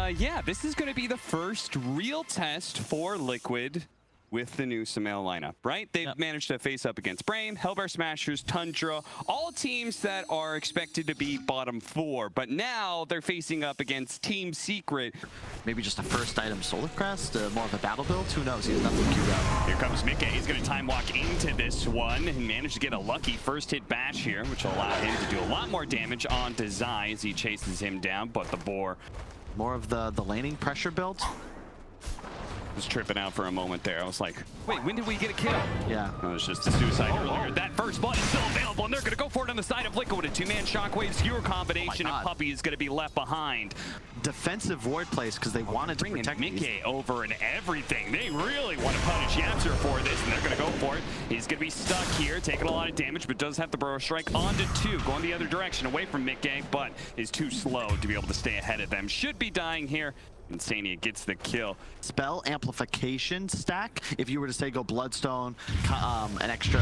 yeah, this is going to be the first real test for Liquid with the new Sumail lineup, right? They've managed to face up against Brame, Hellbear Smashers, Tundra, all teams that are expected to be bottom 4, but now they're facing up against Team Secret. Maybe just a first item Solar Crest, more of a battle build, who knows? He has nothing queued up. Here comes Mickey. He's going to time walk into this one and manage to get a lucky first hit bash here, which will allow him to do a lot more damage onto Zai as he chases him down, but the boar. More of the laning pressure build. Was tripping out for a moment there. I was like, wait, when did we get a kill? Yeah. It was just a suicide earlier. That first blood is still available, and they're going to go for it on the side of Liquid. A two-man Shockwave skewer combination, and Puppey is going to be left behind. Defensive ward plays because they wanted to protect Mickey over and everything. They really want to punish Yapster for this, and they're going to go for it. He's going to be stuck here, taking a lot of damage, but does have the Burrow Strike onto 2, going the other direction, away from Mickey, but is too slow to be able to stay ahead of them. Should be dying here. Insania gets the kill. Spell amplification stack, if you were to say go Bloodstone, an extra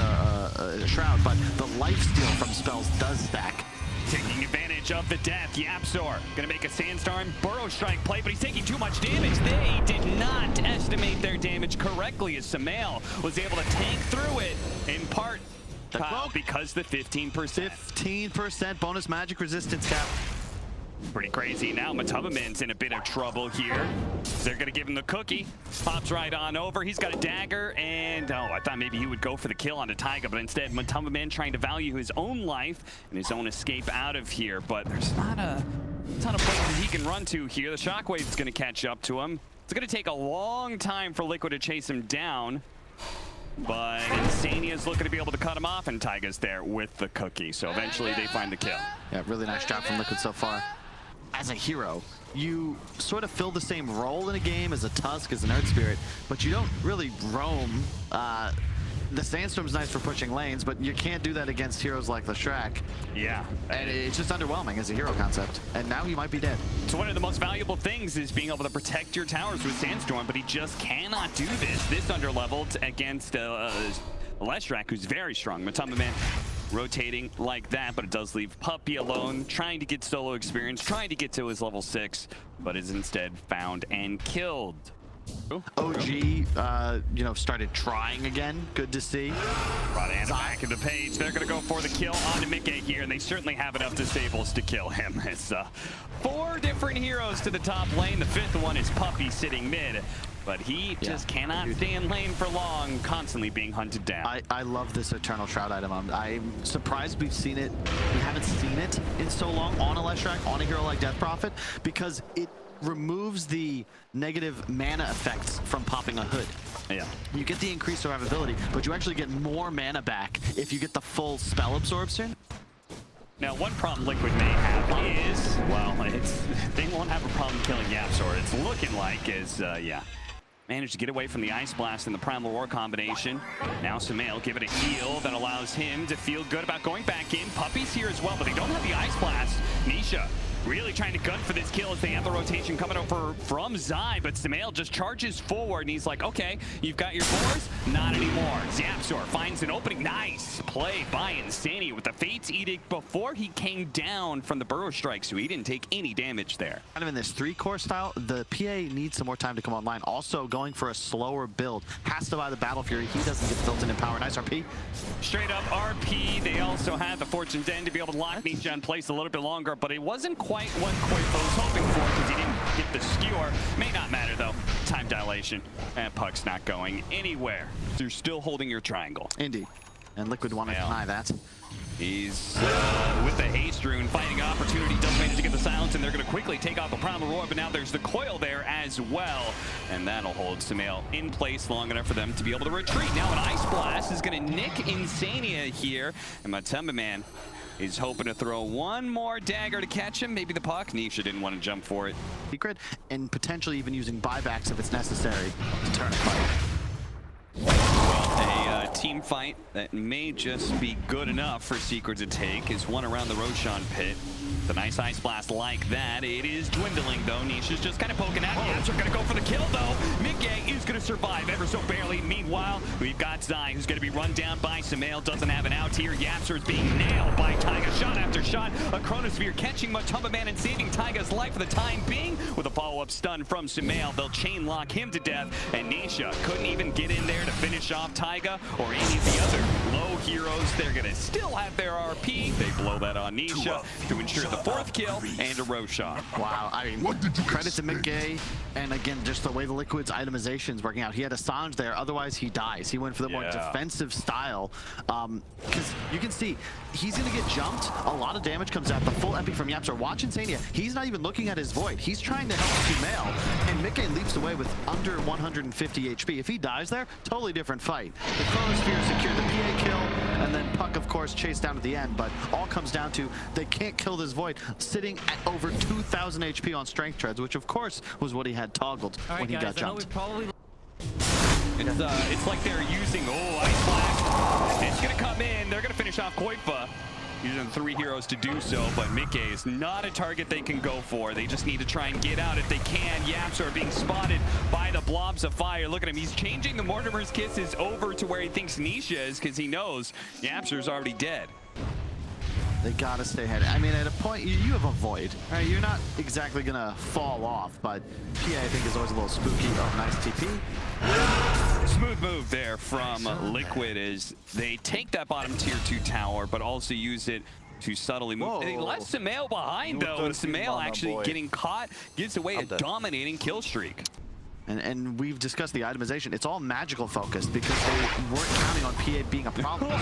Shroud, but the lifesteal from spells does stack. Taking advantage of the death, Yapsor gonna make a Sandstorm Burrow Strike play, but he's taking too much damage. They did not estimate their damage correctly as Sumail was able to tank through it in part because the 15%. 15% bonus magic resistance cap. Pretty crazy. Now MATUMBAMAN's in a bit of trouble here. They're going to give him the cookie. Pops right on over. He's got a dagger, and I thought maybe he would go for the kill onto Taiga, but instead MATUMBAMAN trying to value his own life and his own escape out of here. But there's not a ton of places he can run to here. The Shockwave's going to catch up to him. It's going to take a long time for Liquid to chase him down. But Insania's looking to be able to cut him off, and Taiga's there with the cookie. So eventually they find the kill. Yeah, really nice job from Liquid so far. As a hero, you sort of fill the same role in a game as a Tusk, as an Earth Spirit, but you don't really roam. The Sandstorm's nice for pushing lanes, but you can't do that against heroes like the Shrek. Yeah. And it's just underwhelming as a hero concept. And now he might be dead. So one of the most valuable things is being able to protect your towers with Sandstorm, but he just cannot do this underleveled against Leshrac, who's very strong. MATUMBAMAN rotating like that, but it does leave Puppey alone, trying to get solo experience, trying to get to his level 6, but is instead found and killed. OG, you know, started trying again. Good to see. Brought Anna back in the page. They're going to go for the kill onto Mickey here, and they certainly have enough disables to kill him. It's 4 different heroes to the top lane. The 5th one is Puppey sitting mid, but he just cannot stay in lane for long, constantly being hunted down. I love this Eternal Shroud item. I'm surprised we haven't seen it in so long on a Leshrac, on a hero like Death Prophet, because it removes the negative mana effects from popping a hood. Yeah. You get the increased survivability, but you actually get more mana back if you get the full spell absorption. Now, one problem Liquid may have is, well, they won't have a problem killing Yapsor. It's looking like managed to get away from the Ice Blast and the Primal Roar combination. Now Sumail give it a heal that allows him to feel good about going back in. Puppey's here as well, but they don't have the Ice Blast. Nisha really trying to gun for this kill as they have the rotation coming over from Zai, but Sumail just charges forward, and he's like, okay, you've got your boars? Not anymore. Zapsor finds an opening. Nice play by Insania with the Fate's Edict before he came down from the Burrow Strike, so he didn't take any damage there. Kind of in this 3-core style, the PA needs some more time to come online. Also going for a slower build. Has to buy the Battle Fury. He doesn't get built in power. Nice RP. Straight up RP. They also had the Fortune's End to be able to lock Nisha in place a little bit longer, but it wasn't quite what Quavo was hoping for because he didn't get the skewer. May not matter though. Time dilation. And Puck's not going anywhere. You're still holding your triangle. Indeed. And Liquid want to deny that. He's with the Haste Rune fighting opportunity. Does manage to get the silence, and they're going to quickly take out the Primal Roar, but now there's the coil there as well. And that'll hold Sumail in place long enough for them to be able to retreat. Now an Ice Blast is going to nick Insania here. And MATUMBAMAN is hoping to throw one more dagger to catch him. Maybe the puck. Nisha didn't want to jump for it. Secret, and potentially even using buybacks if it's necessary to turn a fight. Well, a team fight that may just be good enough for Secret to take is one around the Roshan pit. The nice ice blast like that. It is dwindling though. Nisha's just kind of poking out. Yaps are going to go for the kill though. Mickey is going to survive ever so barely. Meanwhile, we've got Zai who's going to be run down by Sumail. Doesn't have an out here. Yapser is being nailed by Taiga. Shot after shot. A Chronosphere catching MATUMBAMAN and saving Taiga's life for the time being. With a follow-up stun from Sumail, they'll chain lock him to death. And Nisha couldn't even get in there to finish off Taiga or any of the other low heroes. They're going to still have their RP. They blow that on Nisha to ensure the 4th kill and a Roshan. Wow, I mean, credit to Mickey, and again, just the way the Liquid's itemization is working out. He had Assange there, otherwise he dies. He went for the more defensive style, because you can see he's going to get jumped. A lot of damage comes out. The full MP from Yapser. Watch Insania. He's not even looking at his Void. He's trying to help Sumail, and Mickey leaps away with under 150 HP. If he dies there, totally different fight. The Chronosphere secured the PA kill, and then Puck, of course, chased down at the end, but all comes down to they can't kill this Void, sitting at over 2,000 HP on strength treads, which of course was what he had toggled when he got jumped. It's like they're using, Ice Blast. It's going to come in. They're going to finish off Koifa. Using 3 heroes to do so, but Mickey is not a target they can go for. They just need to try and get out if they can. Yaps are being spotted by the blobs of fire. Look at him. He's changing the Mortimer's Kisses over to where he thinks Nisha is because he knows Yapser's already dead. They gotta stay ahead. I mean, at a point, you have a Void, right? You're not exactly gonna fall off, but PA, I think, is always a little spooky. Oh, nice TP. Smooth move there from Liquid as they take that bottom tier 2 tower, but also use it to subtly move. They left Sumail behind, though, and Sumail actually getting caught gives away a dominating kill streak. And we've discussed the itemization. It's all magical focused because they weren't counting on PA being a problem.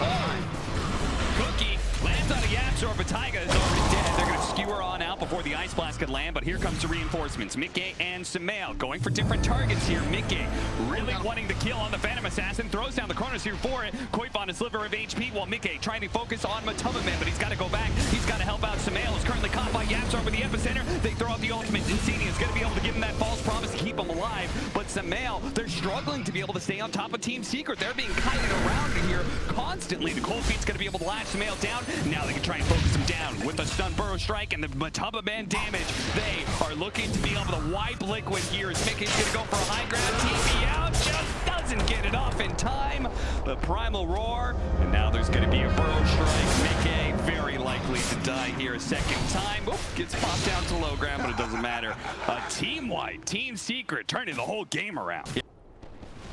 Cookie lands on a Yapser, but Taiga is already dead. They're going to skewer on out before the Ice Blast could land, but here comes the reinforcements. Mickey and Sumail going for different targets here. Mickey really wanting to kill on the Phantom Assassin, throws down the Chronosphere for it. Koif on a sliver of HP, while Mickey trying to focus on MATUMBAMAN, but he's got to go back. He's got to help out Sumail, who's currently caught by Yapser with the epicenter. They throw out the ultimate. Insania is going to be able to give him that false promise to keep him alive, but Sumail, they're struggling to be able to stay on top of Team Secret. They're being kited around here constantly. The Cold Feet's going to be able to latch Sumail down. Now they can try and focus him down with the stun burrow strike and the MATUMBAMAN damage. They are looking to be able to wipe Liquid here as Mickey's going to go for a high grab. TV out, just doesn't get it off in time. The Primal Roar, and now there's going to be a burrow strike. Mickey very likely to die here a second time. Oop, gets popped down to low ground, but it doesn't matter. A team wipe, Team Secret turning the whole game around.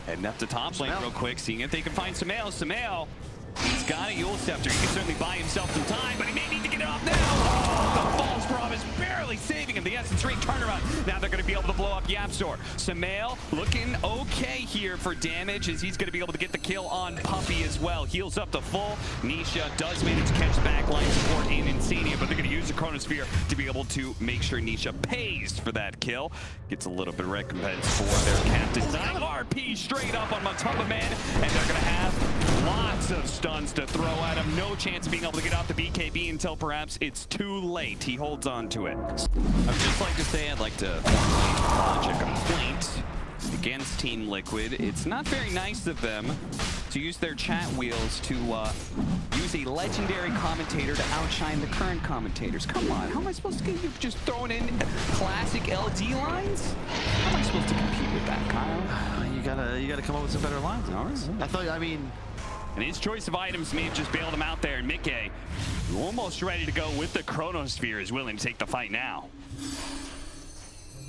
Heading up to top lane real quick, seeing if they can find Sumail. Sumail, he's got a Yule Scepter. He can certainly buy himself some time, but he may need to get it off now. The false promise barely saving him. The Essence Ring turnaround. Now they're going to be able to blow up Yapsor. Sumail looking okay here for damage as he's going to be able to get the kill on Puppy as well. Heals up to full. Nisha does manage to catch backline support in Insania, but they're going to use the Chronosphere to be able to make sure Nisha pays for that kill. Gets a little bit of recompense for their captain. RP straight up on MATUMBAMAN, and they're going to have lots of stuns to throw at him. No chance of being able to get off the BKB until perhaps it's too late. He holds on to it. I would just like to say I'd like to launch a complaint against Team Liquid. It's not very nice of them to use their chat wheels to use a legendary commentator to outshine the current commentators. Come on, how am I supposed to get you just throwing in classic LD lines? How am I supposed to compete with that, Kyle? You gotta come up with some better lines. All right. I mean, and his choice of items may have just bailed him out there, and Mickey, almost ready to go with the Chronosphere, is willing to take the fight now.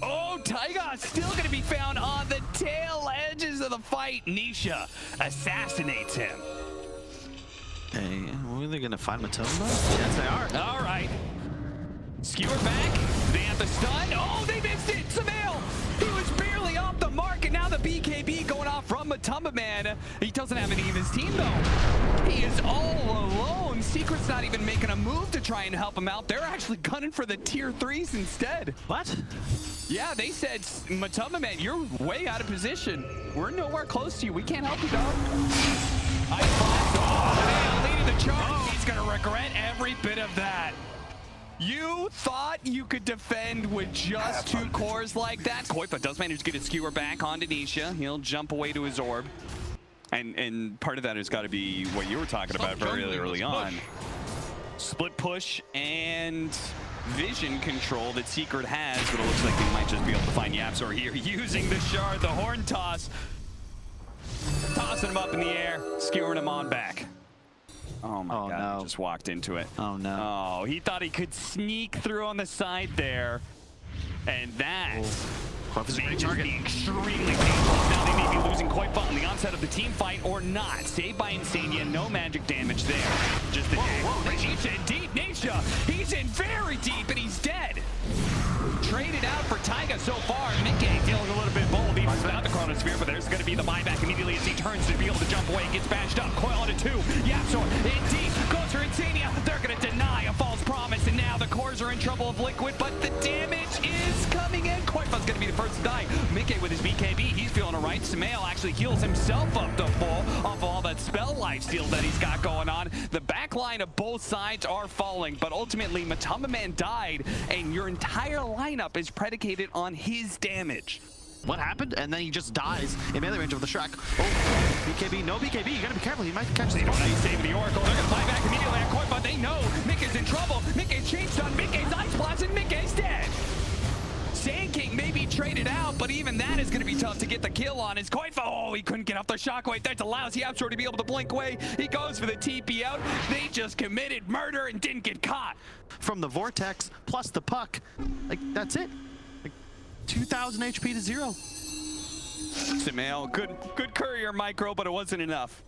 Oh, Taiga still going to be found on the tail edges of the fight. Nisha assassinates him. Hey, are they going to find MATUMBA? Yes, they are. All right. Skewer back. They have the stun. Oh, they missed it. Sumail. He was barely off the mark, and now the BKB going off from MATUMBAMAN. He doesn't have any of his team, though. He is all alone. Secret's not even making a move to try and help him out. They're actually gunning for the tier 3s instead. What? Yeah, they said, MATUMBAMAN, you're way out of position. We're nowhere close to you. We can't help you, dog. Ice Blast. Oh, man, leading the charge. He's going to regret every bit of that. You thought you could defend with just 2 cores like that? Koifa does manage to get a skewer back onto Nisha. He'll jump away to his orb. And part of that has got to be what you were talking about very early on. Split push and vision control that Secret has, but it looks like they might just be able to find YapzOr here using the shard, the horn toss. Tossing him up in the air, skewering him on back. Oh my god, no. He just walked into it. Oh no. Oh, he thought he could sneak through on the side there. And that may just be extremely dangerous. Now they may be losing Koifa on the onset of the team fight or not. Saved by Insania, no magic damage there. Just the he's in deep, Nisha. He's in very deep and he's dead. Traded out for Taiga so far. Mickey feeling a little bit bold even without the Chronosphere, but there's going to be the buyback immediately as he turns to be able to jump away. Gets bashed up. Coil onto 2. YapzOr in deep. Goes for Insania. They're going to deny a false promise, and now the cores are in trouble of Liquid, but the damage is coming in. Koifa's going to be the first to die. Mickey with his BKB, he's feeling all right. Samael actually heals himself up to full off all that spell lifesteal that he's got going on. The back line of both sides are falling, but ultimately MATUMBAMAN died, and your entire lineup is predicated on his damage. What happened? And then he just dies in melee range of the Shrek. Oh, BKB, no BKB. You gotta be careful. He might catch the He's saving the Oracle. They're gonna buy back immediately at Koifa. They know Mickey's in trouble. Mickey's changed on Mickey's Ice Blast, and Mickey's dead. Sand King may be traded out, but even that is going to be tough to get the kill on. His Koifa, oh, he couldn't get off the shockwave. That allows YapzOr to be able to blink away. He goes for the TP out. They just committed murder and didn't get caught. From the Vortex plus the puck, like, that's it. Like, 2,000 HP to 0. Samael, good courier micro, but it wasn't enough.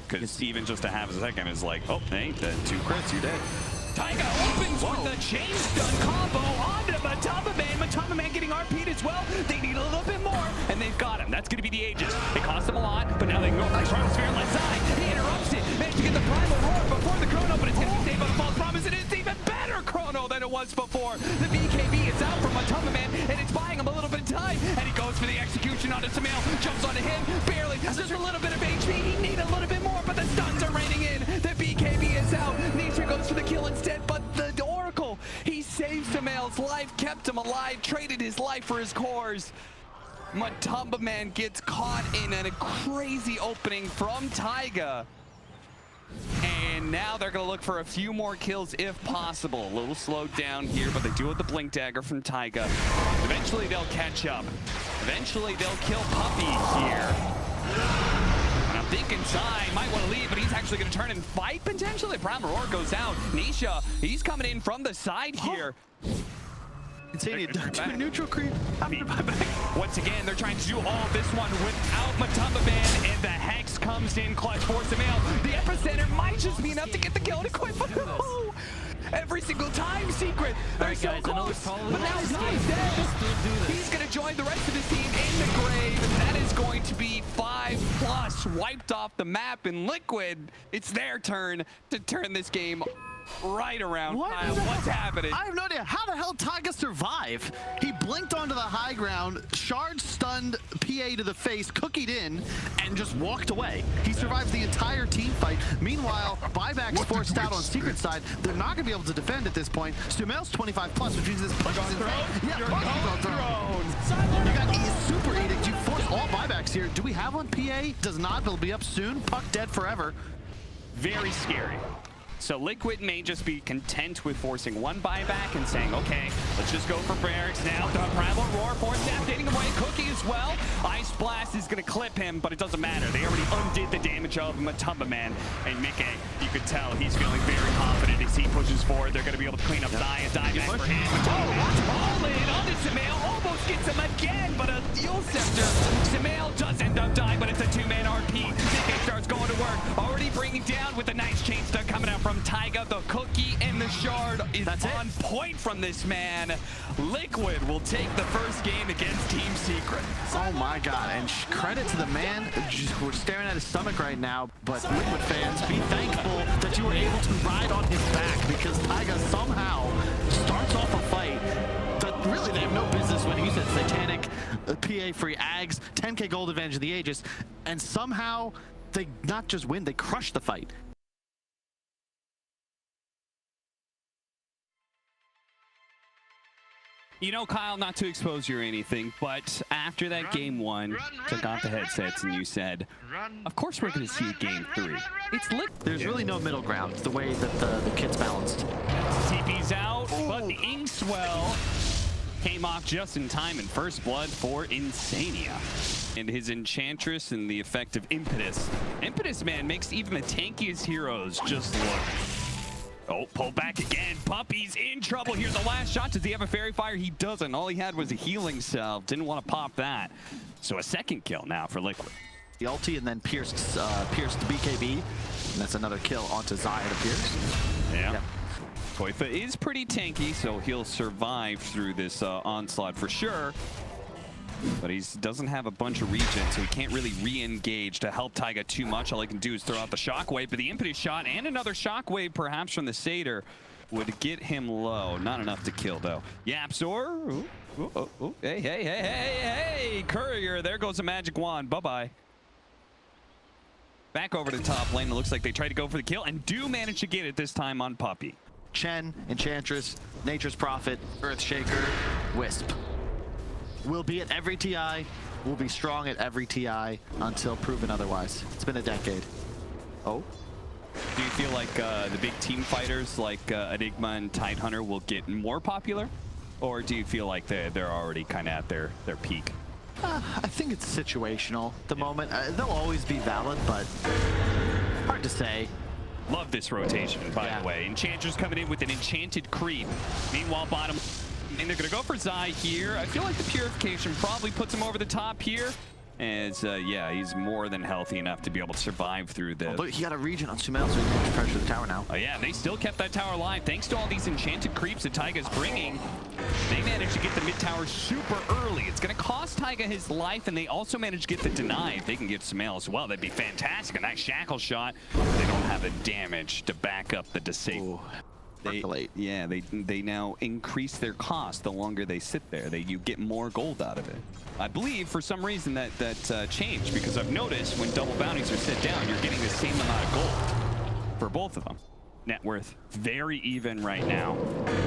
Because even just to have a second is like, oh, hey, the 2 crits, you're dead. Taiga opens with the chain stun combo onto MATUMBAMAN. MATUMBAMAN getting RP'd as well. They need a little bit more, and they've got him. That's going to be the Aegis. It cost them a lot, but now they can go for the Chronosphere left side. He interrupts it. Managed to get the Primal Roar before the Chrono, but it's going to be saved by the False Promise, and it's even better Chrono than it was before. The BKB is out from MATUMBAMAN, and it's buying him a little bit of time, and he goes for the execution onto Samael. Jumps onto him, barely. Just a little bit of HP. He needs a little bit more, but the stuns are raining in. The BKB is out. Nisha goes for the kill instead, but the Oracle, he saved Samael's life, kept him alive, traded his life for his cores. MATUMBAMAN gets caught in a crazy opening from Taiga. And now they're going to look for a few more kills if possible. A little slowed down here, but they do have the Blink Dagger from Taiga. Eventually they'll catch up. Eventually they'll kill Puppey here. And I'm thinking Sai might want to leave, but he's actually going to turn and fight potentially. Primal Roar goes out. Nisha, he's coming in from the side here. Insania do a neutral creep. Once again, they're trying to do all this one without MATUMBAMAN, and the Hex comes in clutch for Samael. The Epicenter might just be enough to get the kill to quit. Every single time, Secret. They're so close, but now he's dead. He's going to join the rest of his team in the grave, and that is going to be 5+ wiped off the map. In Liquid, it's their turn to turn this game right around. What's happening? I have no idea. How the hell Taiga survive? He blinked onto the high ground, shard stunned PA to the face, cookied in, and just walked away. He survives the entire team fight. Meanwhile, buyback's forced out on Secret side. They're not going to be able to defend at this point. Samael's 25+, which means this push is insane. Yeah, You're thrown. You got Super Edict. You force all buybacks here. Do we have one? PA does not. It'll be up soon. Puck dead forever. Very scary. So Liquid may just be content with forcing one buyback and saying, okay, let's just go for Barracks now. The Primal Roar, force snap, getting away. Cookie as well. Ice Blast is going to clip him, but it doesn't matter. They already undid the damage of MATUMBAMAN. And Mickey, you could tell he's feeling very confident as he pushes forward. They're going to be able to clean up Zaya, dive back for him. All in onto Samael, almost gets him again, but a Fuel Scepter. Samael does end up dying, but it's a 2-man RP. Mickey starts going to work, already bringing down with a nice chain stun coming out from Taiga. The cookie and the shard is on point from this man. Liquid will take the first game against Team Secret. Oh my god, and credit to the man. We're staring at his stomach right now, but Liquid fans, be thankful that you were able to ride on his back, because Taiga somehow starts off a fight that really they have no business winning. You said Satanic, PA free Ags, 10k gold advantage of the Aegis, and somehow they not just win, they crush the fight. You know, Kyle, not to expose you or anything, but after that game one, took off the headsets and you said, of course we're going to see game 3. It's lit. There's really no middle ground, the way that the kit's balanced. TP's out, but the Inkswell came off just in time in first blood for Insania. And his Enchantress and the effect of Impetus. Impetus, man, makes even the tankiest heroes just look... Oh, pull back again. Puppy's in trouble here. The last shot. Does he have a Fairy Fire? He doesn't. All he had was a healing salve. Didn't want to pop that. So a second kill now for Liquid. The ulti and then pierced the BKB. And that's another kill onto Zai, it appears. Yeah. Koifa is pretty tanky, so he'll survive through this onslaught for sure. But he doesn't have a bunch of regen, so he can't really re-engage to help Taiga too much. All he can do is throw out the shockwave, but the Impetus shot and another shockwave perhaps from the Satyr would get him low. Not enough to kill, though. Yapzor. Ooh, ooh, ooh. Hey, hey, hey, hey, hey! Courier, there goes a magic wand. Bye-bye. Back over to top lane. It looks like they tried to go for the kill and do manage to get it this time on Puppy. Chen, Enchantress, Nature's Prophet, Earthshaker, Wisp. We'll be at every TI. We'll be strong at every TI until proven otherwise. It's been a decade. Oh. Do you feel like the big team fighters like Enigma and Tidehunter will get more popular? Or do you feel like they're already kind of at their peak? I think it's situational at the moment. They'll always be valid, but hard to say. Love this rotation, by the way. Enchantress coming in with an enchanted creep. Meanwhile, bottom... And they're going to go for Zai here. I feel like the Purification probably puts him over the top here. As, yeah, he's more than healthy enough to be able to survive through this. Although he got a regen on Sumail, so he can pressure the tower now. Oh, yeah, they still kept that tower alive. Thanks to all these enchanted creeps that Taiga's bringing, they managed to get the mid tower super early. It's going to cost Taiga his life, and they also managed to get the deny. If they can get Sumail as well, that'd be fantastic. A nice shackle shot. They don't have the damage to back up the disable. They now increase their cost the longer they sit there. You get more gold out of it. I believe for some reason that changed, because I've noticed when double bounties are set down, you're getting the same amount of gold for both of them. Net worth very even right now.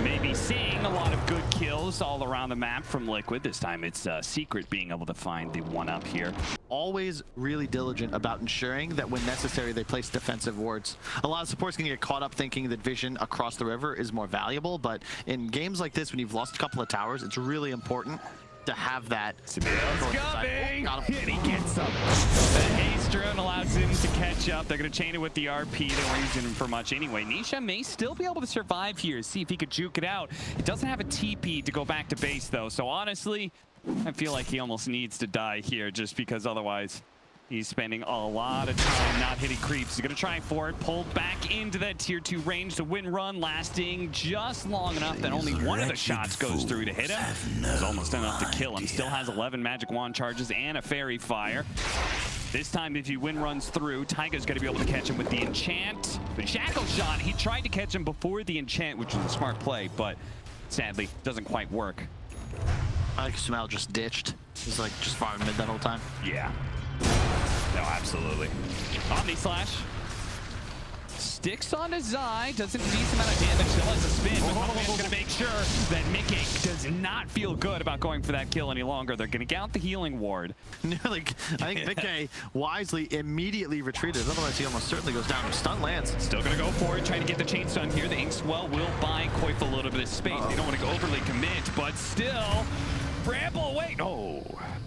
Maybe seeing a lot of good kills all around the map from Liquid. This time it's Secret being able to find the one up here. Always really diligent about ensuring that when necessary they place defensive wards. A lot of supports can get caught up thinking that vision across the river is more valuable, but in games like this when you've lost a couple of towers, it's really important to have that. Sumail's coming! And he gets up. The haste drone allows him to catch up. They're going to chain it with the RP. They weren't using him for much anyway. Nisha may still be able to survive here. See if he could juke it out. It doesn't have a TP to go back to base, though. So honestly, I feel like he almost needs to die here just because otherwise he's spending a lot of time not hitting creeps. He's going to try for it. Pulled back into that tier 2 range. The win run lasting just long enough that only one of the shots goes through to hit him. It was almost enough to kill him. Still has 11 magic wand charges and a fairy fire. This time, if he win runs through, Taiga's going to be able to catch him with the enchant. The shackle shot, he tried to catch him before the enchant, which was a smart play, but sadly, doesn't quite work. I think Sumail just ditched. He's like just farming mid that whole time. Yeah. No, absolutely. Omni Slash. Sticks on to Zai. Doesn't do a decent amount of damage. Still has a spin. But MATUMBAMAN's going to make sure that Mickey does not feel good about going for that kill any longer. They're going to count the healing ward. Like, I think Mickey wisely immediately retreated. Otherwise, he almost certainly goes down. Stun lands. Still going to go for it. Trying to get the chain stun here. The Inkswell will buy Koifa a little bit of space. They don't want to go overly commit, but still... Bramble, wait! Oh,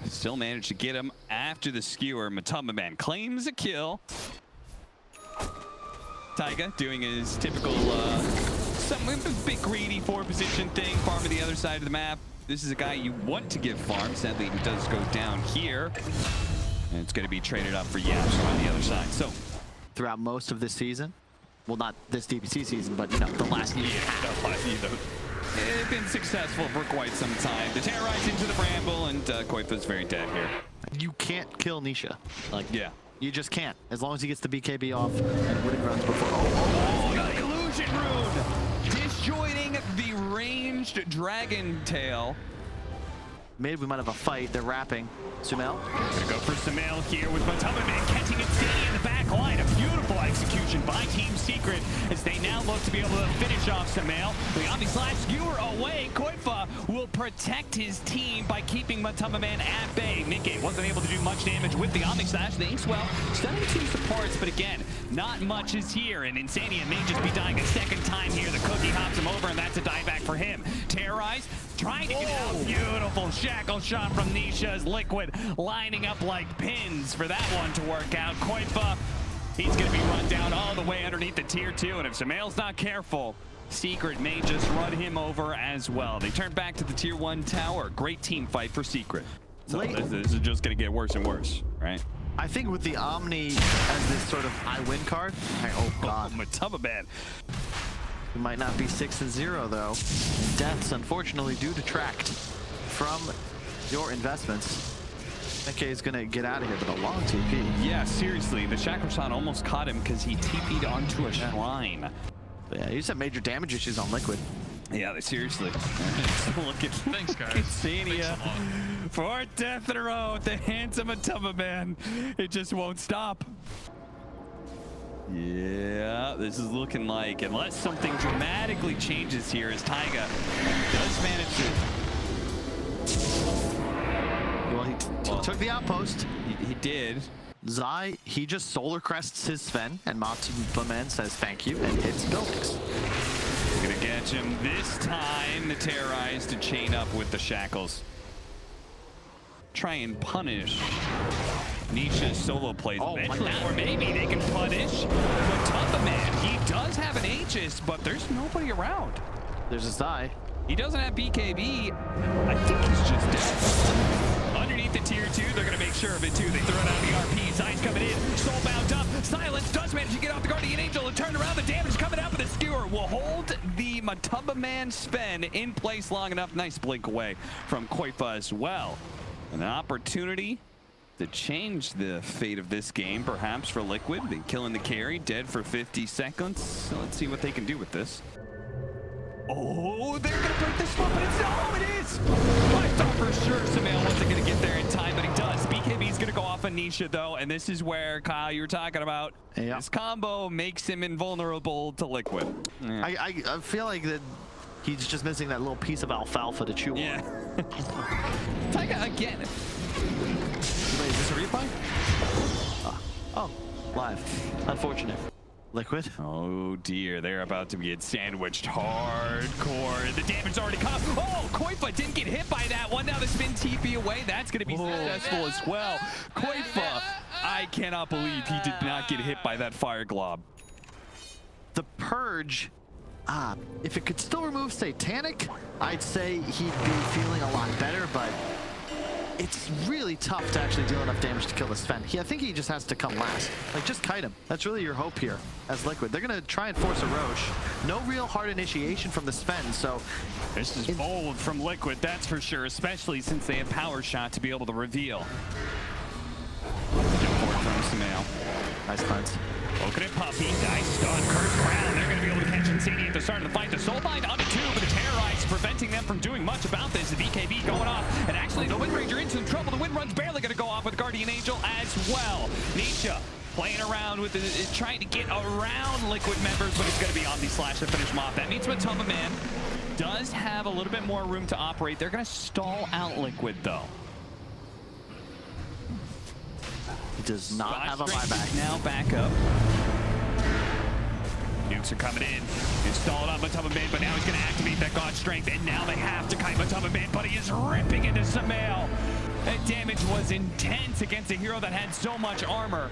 still managed to get him after the skewer. MATUMBAMAN claims a kill. Taiga doing his typical, big greedy 4-position thing, farm to the other side of the map. This is a guy you want to give farm. Sadly, he does go down here. And it's going to be traded up for Yaps on the other side. So, throughout most of this season, well, not this DPC season, but, you know, the last year. It's been successful for quite some time. The terrorize into the bramble, and Koifa's very dead here. You can't kill Nisha. Like, yeah. You just can't. As long as he gets the BKB off and winning runs before. The illusion rune! Disjoining the ranged dragon tail. Mid, we might have a fight. They're wrapping. Sumail. Gonna go for Sumail here with MATUMBAMAN catching it steady in the back line. A beautiful execution by Team Secret as they now look to be able to finish off Samael. The Omni Slash skewer away. Koifa will protect his team by keeping MATUMBAMAN at bay. Nikkei wasn't able to do much damage with the Omni Slash. The Inkswell stunning two supports, but again, not much is here, and Insania may just be dying a second time here. The cookie hops him over, and that's a dieback for him. Terrorize, trying to get out. Beautiful shackle shot from Nisha's Liquid, lining up like pins for that one to work out. Koifa, he's going to be run down all the way underneath the tier 2, and if Samael's not careful, Secret may just run him over as well. They turn back to the tier 1 tower. Great team fight for Secret. So this is just going to get worse and worse, right? I think with the Omni as this sort of I win card, oh god. MATUMBAMAN. It might not be 6-0 though. Deaths unfortunately do detract from your investments. Nikkei is gonna get out of here with a long TP. Yeah, seriously, the Shackleton almost caught him because he TP'd onto a shrine. Yeah, he just had major damage issues on Liquid. Yeah, seriously. Look at Thanks, guys. Insania for death in a row with the handsome MATUMBAMAN. It just won't stop. Yeah, this is looking like, unless something dramatically changes here, as Taiga does manage to. Well, he took the outpost. He did. Zai, he just solar crests his Sven, and MATUMBAMAN says thank you and hits buildings. Gonna catch him this time. The Terrorize to chain up with the shackles. Try and punish Nisha's solo plays eventually, or maybe they can punish MATUMBAMAN. He does have an Aegis, but there's nobody around. There's a Zai. He doesn't have BKB. I think he's just dead. Underneath the tier 2, they're going to make sure of it too. They throw down the RP. Zai's coming in. Soul bound up. Silence does manage to get off the Guardian Angel and turn around. The damage coming out, but the skewer will hold the MATUMBAMAN spin in place long enough. Nice blink away from Koifa as well. An opportunity to change the fate of this game, perhaps, for Liquid. They killing the carry, dead for 50 seconds. So let's see what they can do with this. Oh, they're going to break this one, but it's no, it is! I thought for sure Samael wasn't going to get there in time, but he does. BKB's going to go off on Nisha, though, and this is where, Kyle, you were talking about. Yep. This combo makes him invulnerable to Liquid. Yeah. I feel like that he's just missing that little piece of alfalfa to chew on. Yeah. Taiga again. Wait, is this a replay? Oh, live. Unfortunate. Liquid. Oh dear, they're about to get sandwiched hardcore. The damage already come. Oh, Koifa didn't get hit by that one. Now the spin TP away. That's going to be successful as well. Koifa, I cannot believe he did not get hit by that fire glob. The Purge, if it could still remove Satanic, I'd say he'd be feeling a lot better, but it's really tough to actually deal enough damage to kill the Sven. I think he just has to come last. Like, just kite him. That's really your hope here as Liquid. They're going to try and force a Roche. No real hard initiation from the Sven, so... This is bold from Liquid, that's for sure, especially since they have Power Shot to be able to reveal. Jump forward from Samael. Nice cleanse. Poking at Puppy, nice stun, Curse Crown. They're going to be able to catch Insania at the start of the fight. The Soulbind onto 2, but the Terrorize preventing them from doing much about this. The BKB going off, and actually the Wind Ranger into trouble. The Wind Run's barely going to go off with Guardian Angel as well. Nisha playing around with trying to get around Liquid members, but it's going to be Omni Slash to finish him off. That means MATUMBAMAN does have a little bit more room to operate. They're going to stall out Liquid, though. He does not have a buyback. Now back up. Nukes are coming in. Installed on MATUMBAMAN, but now he's going to activate that God Strength, and now they have to kite MATUMBAMAN, but he is ripping into Samael. That damage was intense against a hero that had so much armor.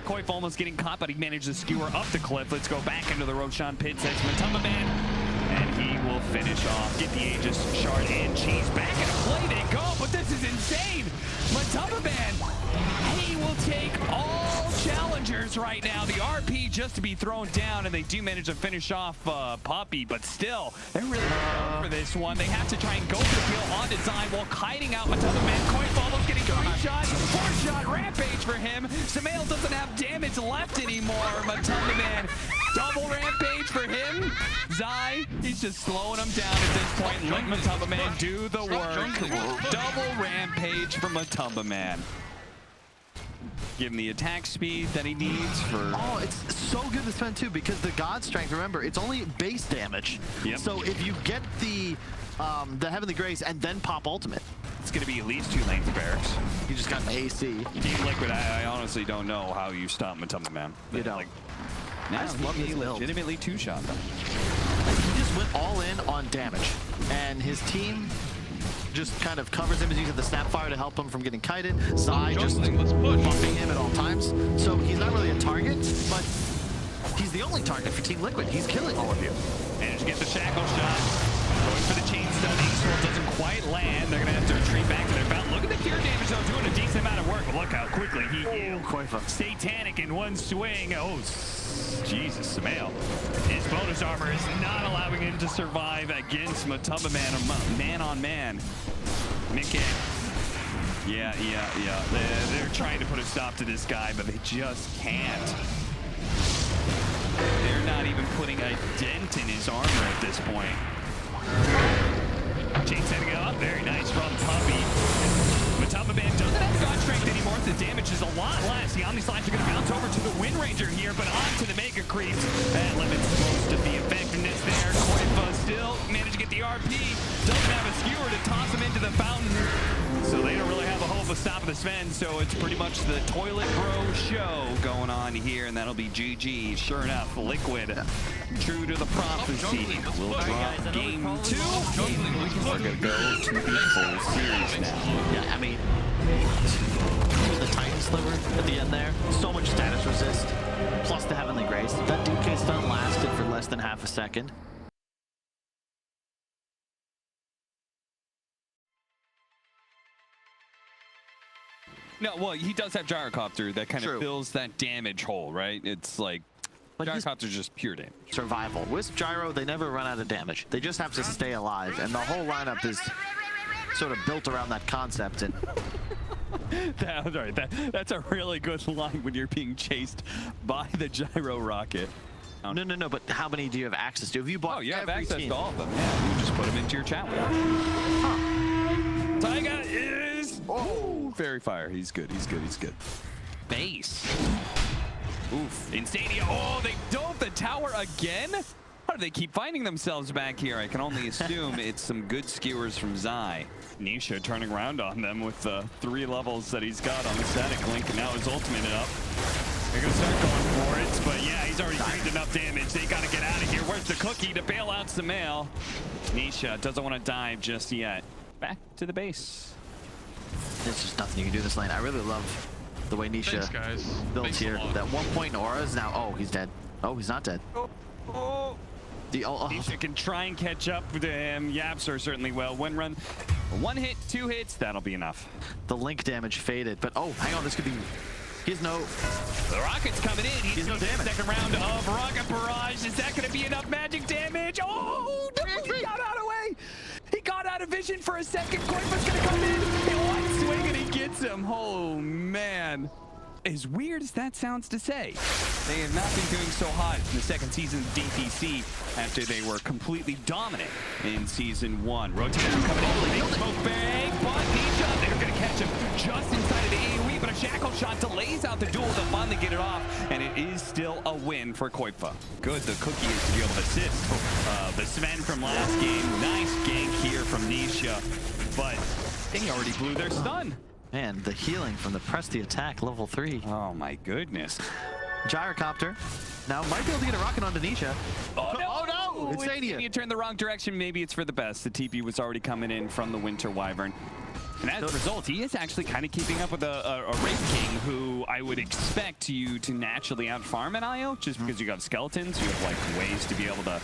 Koifa almost getting caught, but he managed to skewer up the cliff. Let's go back into the Roshan pit, says MATUMBAMAN, and he will finish off. Get the Aegis, Shard, and Cheese back into play. They go, but this is insane. MATUMBAMAN, he will take all challengers right now. The RP just to be thrown down, and they do manage to finish off Puppy, but still, they're really going for this one. They have to try and go for the kill on design while kiting out MATUMBAMAN. Koifa almost getting 3-shot, 4-shot Rampage for him. Samael doesn't have damage left anymore. MATUMBAMAN, double Rampage for him. Zai, he's just slowing him down at this point. Let MATUMBAMAN do the work. Double Rampage from MATUMBAMAN. give him the attack speed that he needs for... Oh, it's so good to spend too, because the God Strength, remember, it's only base damage. Yep. So if you get the Heavenly Grace and then pop ultimate, it's going to be at least 2 lanes of barracks. you just got an AC. Team Liquid, I honestly don't know how you stop MATUMBAMAN. You don't. Like, I now just love he his build. legitimately 2-shot them. He just went all in on damage, and his team just kind of covers him. He's using the Snapfire to help him from getting kited. Zai just buffing him at all times. So he's not really a target, but he's the only target for Team Liquid. He's killing all of you. Managed to get the shackle shot. Going for the chain stun. Eastworld doesn't quite land. They're going to have to retreat back to their fountain. Look at the cure damage, though, doing a decent amount of work. But look how quickly he healed. Satanic in one swing. Oh, Jesus, Samael. His bonus armor is not allowing him to survive against MATUMBAMAN, man-on-man. Mickey. Yeah. They're trying to put a stop to this guy, but they just can't. They're not even putting a dent in his armor at this point. Chain setting up. Very nice from Puppy. MATUMBAMAN doesn't have God Strength anymore. The damage is a lot less. The Omni Slimes are going to bounce over to the Wind Ranger here, but onto the Mega Creeps. That limits most of the effectiveness there. Koifa still managed to get the RP. Doesn't have a skewer to toss him into the fountain. So they don't really have a hope of stopping the Sven, so it's pretty much the Toilet Bro show going on here, and that'll be GG. Sure enough, Liquid, true to the prophecy, will drop game 2. We're going to go to the full series now. Yeah, I mean, the Titan Sliver at the end there, so much status resist, plus the Heavenly Grace. That DK stun lasted for less than half a second. No, well, he does have Gyrocopter that kind of fills that damage hole, right? It's like, Gyrocopter's just pure damage. Survival. With Gyro, they never run out of damage. They just have to stay alive, and the whole lineup is sort of built around that concept. And that's a really good line when you're being chased by the Gyro Rocket. No, but how many do you have access to? Have you bought you have access to all of them. Yeah, you just put them into your chat window. Taiga is Fairy Fire. He's good. Base. Oof. Insania. Oh, they dove the tower again? How do they keep finding themselves back here? I can only assume it's some good skewers from Zai. Nisha turning around on them with the 3 levels that he's got on the static link, and now his ultimate up. They're going to start going for it, but yeah, he's already created enough damage. They got to get out of here. Where's the cookie to bail out Samael? Nisha doesn't want to dive just yet. Back to the base. There's just nothing you can do this lane. I really love the way Nisha builds here. That 1 point aura is now, oh, he's dead. Oh, he's not dead. Nisha can try and catch up with him. YapzOr certainly will. 1 run, 1 hit, 2 hits, that'll be enough. The link damage faded, but oh, hang on, this could be... He's no... The Rocket's coming in. He's no damage. Second round of Rocket Barrage. Is that going to be enough magic damage? Oh, no, he got out of way. He got out of vision for a second. Koifa's going to come in. One swing and he gets him. Oh, man. As weird as that sounds to say, they have not been doing so hot in the second season of DPC after they were completely dominant in season 1. Rotator coming in, big smoke bang, but Nisha, they're going to catch him just inside of the AoE, but a shackle shot delays out the duel. They'll finally get it off, and it is still a win for Koifa. Good, the cookie is to be able to assist the Sven from last game. Nice gank here from Nisha, but they already blew their stun. Man, the healing from the press the attack level 3. Oh my goodness. Gyrocopter. Now might be able to get a rocket onto Nisha. Oh no! Oh no! Insania turned the wrong direction. Maybe it's for the best. The TP was already coming in from the Winter Wyvern. And as a result, he is actually kind of keeping up with a Wraith King who I would expect you to naturally out-farm an IO just because you got skeletons. You have like ways to be able to...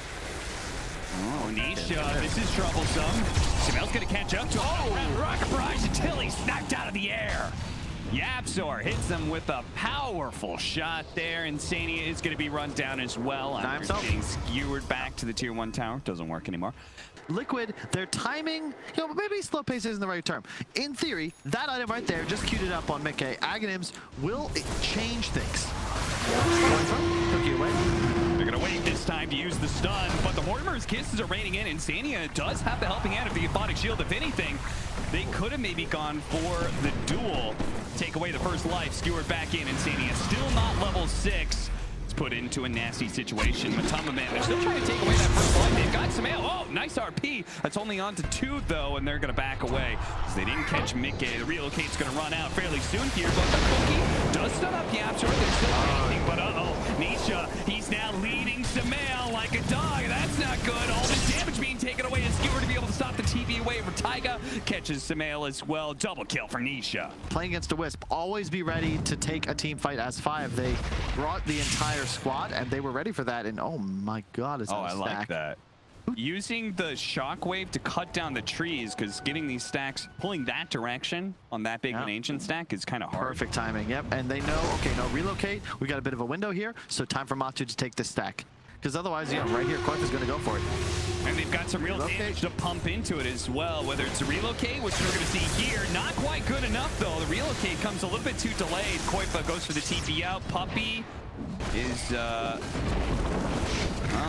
Oh, Nisha, this is troublesome. Samael's gonna catch up to him. Oh, Rocket Barrage until he's knocked out of the air. YapzOr hits him with a powerful shot there. Insania is gonna be run down as well. After getting skewered back to the tier 1 tower. Doesn't work anymore. Liquid, their timing, you know, maybe slow pace isn't the right term. In theory, that item right there, just queued it up on Mickey. Aghanims will change things. Cookie away. They're gonna wait this time to use the stun, but the Mortimer's kisses are raining in. Insania does have the helping hand of the Aphotic Shield, if anything. They could have maybe gone for the duel. Take away the first life, skewer back in. Insania still not level 6. It's put into a nasty situation. MATUMBAMAN, they're still trying to take away that first life. They've got some ale. Oh, nice RP. That's only on to 2, though, and they're going to back away. Because they didn't catch Mickey. The relocate's going to run out fairly soon here, but the Cookie does stun up Yapsor. They're still waiting, but Nisha, he's now leading Samael like a dog. That's not good. All this damage being taken away, and Skewer to be able to stop the TV away for Taiga. Catches Samael as well. Double kill for Nisha. Playing against a Wisp, always be ready to take a team fight as 5. They brought the entire squad, and they were ready for that. And oh my God, is that a stack. Like that. Using the shockwave to cut down the trees, because getting these stacks, pulling that direction on that big of an ancient stack is kind of hard. Perfect timing, yep. And they know, okay, no relocate. We got a bit of a window here, so time for MATU to take this stack. Because otherwise, you know, right here, Quaif is going to go for it. And they've got some real damage to pump into it as well, whether it's a relocate, which we're going to see here. Not quite good enough, though. The relocate comes a little bit too delayed. Quaif goes for the TP out. Puppy is, well,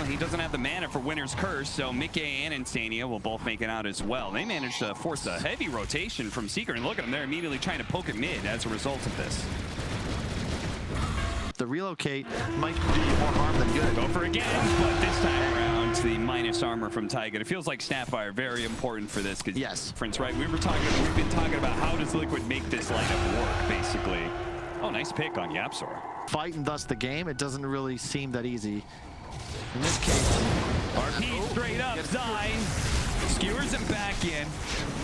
he doesn't have the mana for Winter's Curse, so Mickey and Insania will both make it out as well. They managed to force a heavy rotation from Secret, and look at them, they're immediately trying to poke at mid as a result of this. The relocate might do you more harm than good. Go for it again, but this time around, the minus armor from Taiga. It feels like Snapfire very important for this. Yes. Friends, right? We've been talking about how does Liquid make this lineup work, basically. Oh, nice pick on Yapsor. Fight and thus the game. It doesn't really seem that easy. In this case, RP straight up, Zai. Skewers him back in.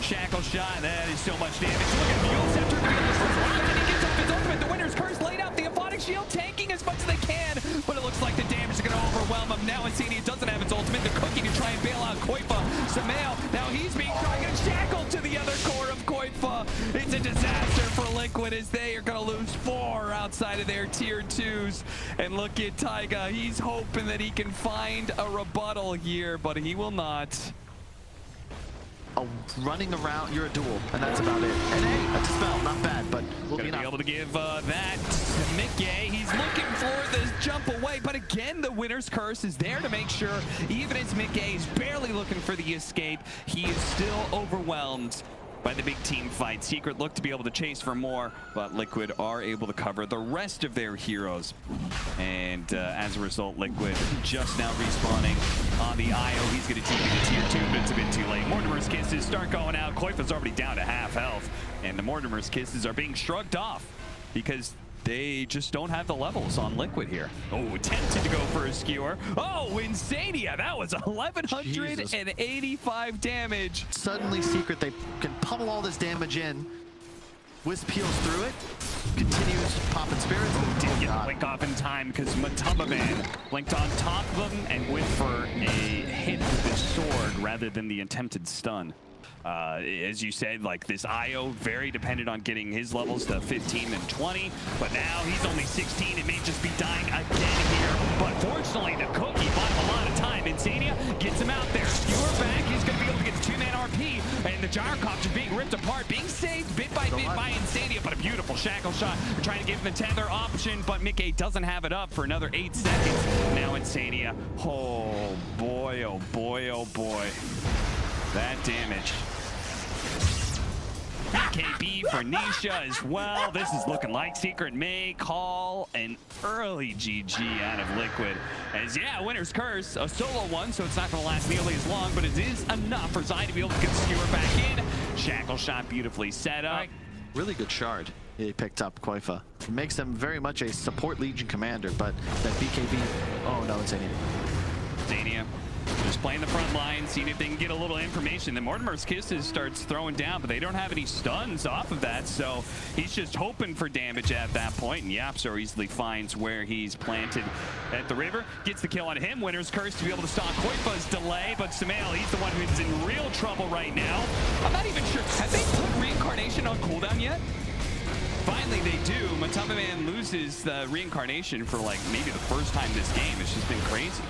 Shackle shot, that is so much damage. Look at Mule Scepter. He gets off his ultimate. The Winter's Curse laid out. The Aphotic Shield tanking as much as they can, but it looks like the damage is going to overwhelm him. Now Insania doesn't have its ultimate. The Cookie to try and bail out Koifa. Samael, now he's being targeted. Shackled to the other core of Koifa. It's a disaster for Liquid as they are going to lose 4 outside of their tier 2s. And look at Taiga. He's hoping that he can find a rebuttal here, but he will not. Running around, you're a duel, and that's about it. And hey, a dispel, not bad, but we'll be able to give that to Mickey. He's looking for the jump away, but again, the Winter's Curse is there to make sure, even as Mickey is barely looking for the escape, he is still overwhelmed by the big team fight. Secret looked to be able to chase for more, but Liquid are able to cover the rest of their heroes. And as a result, Liquid just now respawning on the IO. He's going to TP the tier 2, but it's a bit too late. Mortimer's Kisses start going out. Koifa's already down to half health, and the Mortimer's Kisses are being shrugged off because they just don't have the levels on Liquid here. Oh, attempted to go for a skewer. Oh, Insania, that was 1,185 damage. Suddenly Secret, they can pummel all this damage in. Wisp peels through it, continues popping spirits. Oh, didn't get the blink off in time because MATUMBAMAN blinked on top of them and went for a hit with his sword rather than the attempted stun. As you said, like this IO, very dependent on getting his levels to 15 and 20, but now he's only 16. It may just be dying again here, but fortunately the Cookie bought him a lot of time. Insania gets him out there. Skewer back, he's going to be able to get the 2-man RP, and the Gyrocopter being ripped apart, being saved bit by bit by Insania, but a beautiful shackle shot. We're trying to give him the tether option, but Mickey doesn't have it up for another 8 seconds. Now Insania, oh boy, oh boy, oh boy. That damage. BKB for Nisha as well. This is looking like Secret may call an early GG out of Liquid. As yeah, Winter's Curse, a solo one, so it's not going to last nearly as long, but it is enough for Zai to be able to get the skewer back in. Shackle shot beautifully set up. Really good shard he picked up, Koifa. It makes him very much a support Legion commander, but that BKB, oh no, Insania. Insania just playing the front line, seeing if they can get a little information. Then Mortimer's Kisses starts throwing down, but they don't have any stuns off of that, so he's just hoping for damage at that point, and Yapsor easily finds where he's planted at the river. Gets the kill on him. Winter's Curse to be able to stop Koifa's delay, but Samael, he's the one who's in real trouble right now. I'm not even sure. Have they put Reincarnation on cooldown yet? Finally, they do. MATUMBAMAN loses the Reincarnation for like maybe the first time this game. It's just been crazy.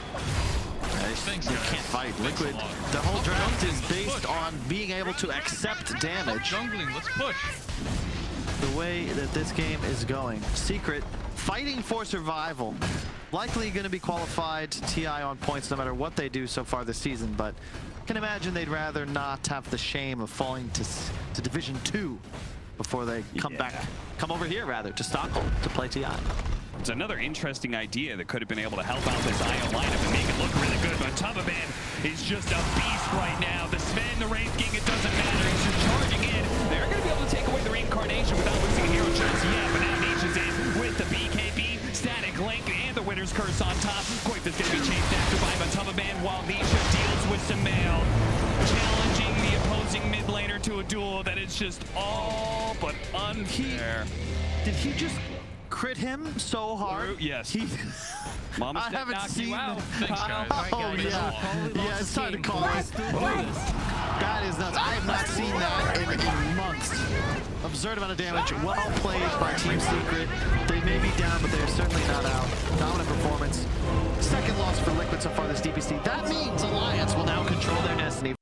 They can't fight. Liquid, the whole draft is based on being able to accept damage. Jungling, let's push. The way that this game is going. Secret, fighting for survival. likely going to be qualified TI on points no matter what they do so far this season, but I can imagine they'd rather not have the shame of falling to Division 2 before they come over here rather, to Stockholm to play TI. It's another interesting idea that could have been able to help out this IO lineup and make it look really good. MATUMBAMAN is just a beast right now. The Sven, the Wraith King, it doesn't matter. He's just charging in. They're going to be able to take away the reincarnation without losing a hero just yet. But now Nisha's in with the BKB, Static Link, and the Winter's Curse on top. Quaif is going to be chased after by MATUMBAMAN while Nisha deals with some mail, challenging the opposing mid laner to a duel that is just all but unfair. Did he just crit him so hard? Yes. Mama I haven't seen out. Thanks, guys. Oh, yeah, it's time to call it. That is nuts. I have not seen that in months. Absurd amount of damage. Well played by Team Secret. They may be down, but they're certainly not out. Dominant performance. Second loss for Liquid so far this DPC. That means Alliance will now control their destiny.